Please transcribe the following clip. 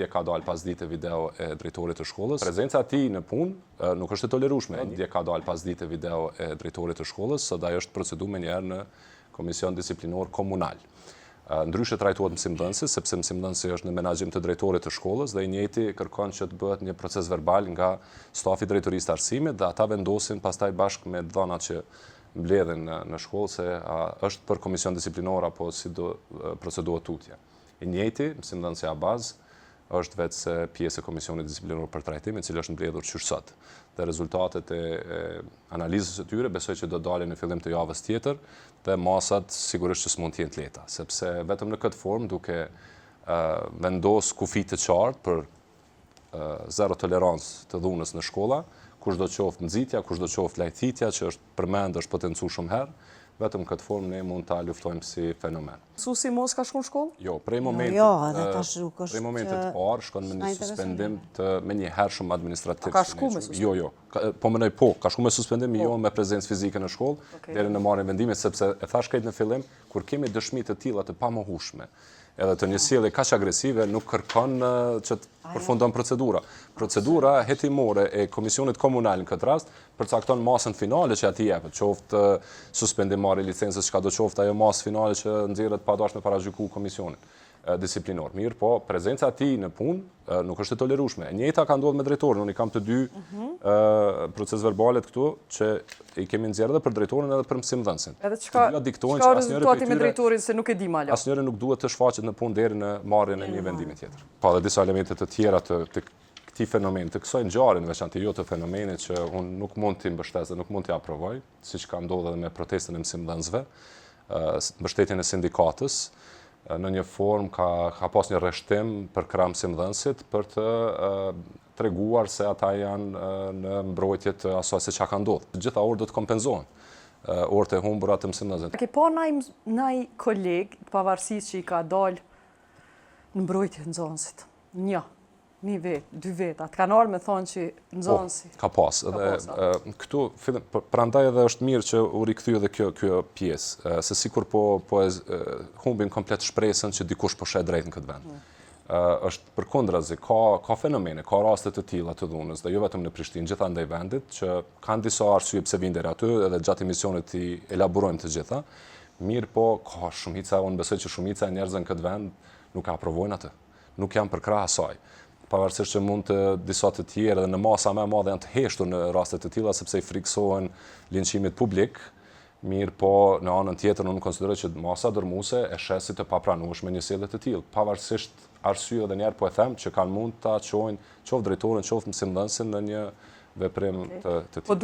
dje ka dalë pas dite video e drejtorit të shkollës. Prezenca e tij në punë nuk është e tolerueshme. Dje ka dalë pas dite video e drejtorit të shkollës, sot ajo është proceduar menjëherë në Komision Disiplinor Komunal. Ndryshe trajtohet mësimdhënësi, sepse mësimdhënësi është në menaxhim të drejtorit të shkollës dhe i njëjti kërkon që të bëhet një proces verbal nga stafi drejtorisë të arsimit dhe ata vendosin pastaj bashkë me dhënat që mbledhen në shkollë se është për komision disiplinor apo si do procedohet tutje. I njëjti, mësimdhënësja bazë, është vetë pjesë e Komisionit Disiplinor për Trajtim, e cili është mbledhur qysh sot. Dhe rezultatet e analizës së tyre besoj që do dalin në fillim të javës tjetër dhe masat sigurisht që s'mund të jenë të lehta, sepse vetëm në këtë formë duke vendos kufi të qartë për zero tolerancë të dhunës në shkolla, kushdo qoftë nxitja, kushdo qoftë lajthitja që është përmend është potencuar shumë herë, vetëm këtë formë ne mund ta luftojmë si fenomen. Mësuesi mos ka shkuar në shkollë? Jo, prej momentit të parë shkon me një suspendim të menjëhershëm administrativ. Ka shkuar me suspendim? Jo. Po mendoj ka shkuar me suspendim, jo me prezencë fizike në shkollë, deri në marrjen e vendimit, sepse e thash krejt në fillim, kur kemi dëshmi të tilla të pamohueshme, edhe të një sjellje kaq agresive nuk kërkon që të përfundon procedura. Procedura hetimore e Komisionit Komunal në këtë rast përcakton masën finale që atij jepet, qoftë suspendim marrje licencës, çka do qoftë ajo masë finale që nxjerret pa dashur me paragjyku komisionin disiplinor. Mirë, po prezenca e tij në punë nuk është e tolerueshme. E njëjta ka ndodhur me drejtorin, unë kam të dy proces verbalet këtu që i kemi nxjerrë edhe për drejtorin edhe për mësimdhënësin. Edhe çka rezultati me drejtorin se nuk e dim hala. Asnjëri nuk duhet të shfaqet në punë deri në marrjen e një vendimi tjetër. Pa edhe disa elemente të tjera të këtij fenomeni, të kësaj ngjarje në veçantë jo të fenomenit që unë nuk mund t'i mbështes dhe nuk mund t'i aprovoj, siç ka ndodhur edhe me protestën e mësimdhënësve, mbështetjen e sindikatës. Në një formë ka pas një rreshtim për krah mësimdhënësit për të treguar se ata janë në mbrojtje të asaj se çka ka ndodhur. Të gjitha orët do të kompenzohen. Orët e humbura të mësimdhënësit. Ke pa ndaj koleg, pavarësisht që i ka dalë në mbrojtje nxënësit? Një vet, dy veta. Të kanë ardhur me thonë që nxënësi. Ka pas. Edhe këtu prandaj edhe është mirë që u rikthye edhe kjo pjesë, se sikur po humbin komplet shpresën që dikush po shet drejt në këtë vend. Është përkundrazi, ka fenomene, ka raste të tilla të dhunës, dhe jo vetëm në Prishtinë, gjithandaj vendit, që kanë disa arsye pse vijnë deri aty, edhe gjatë emisionit i elaborojmë të gjitha. Mirë, po ka shumica, unë besoj që shumica e njerëzve në këtë vend nuk e aprovojnë atë. Nuk janë për krah asaj. Pavarësisht që mund të disa të tjerë dhe në masa më e madhe janë të heshtur në raste të tilla sepse i friksohen linçimit publik. Mirë, po në anën tjetër unë konsideroj që masa dërmuese e sheh si të papranueshme një sjellje të tillë, pavarësisht arsyeve edhe njerë po e them që kanë mund ta çojnë qoftë drejtorin, qoftë mësimdhënësin në një veprim të tillë.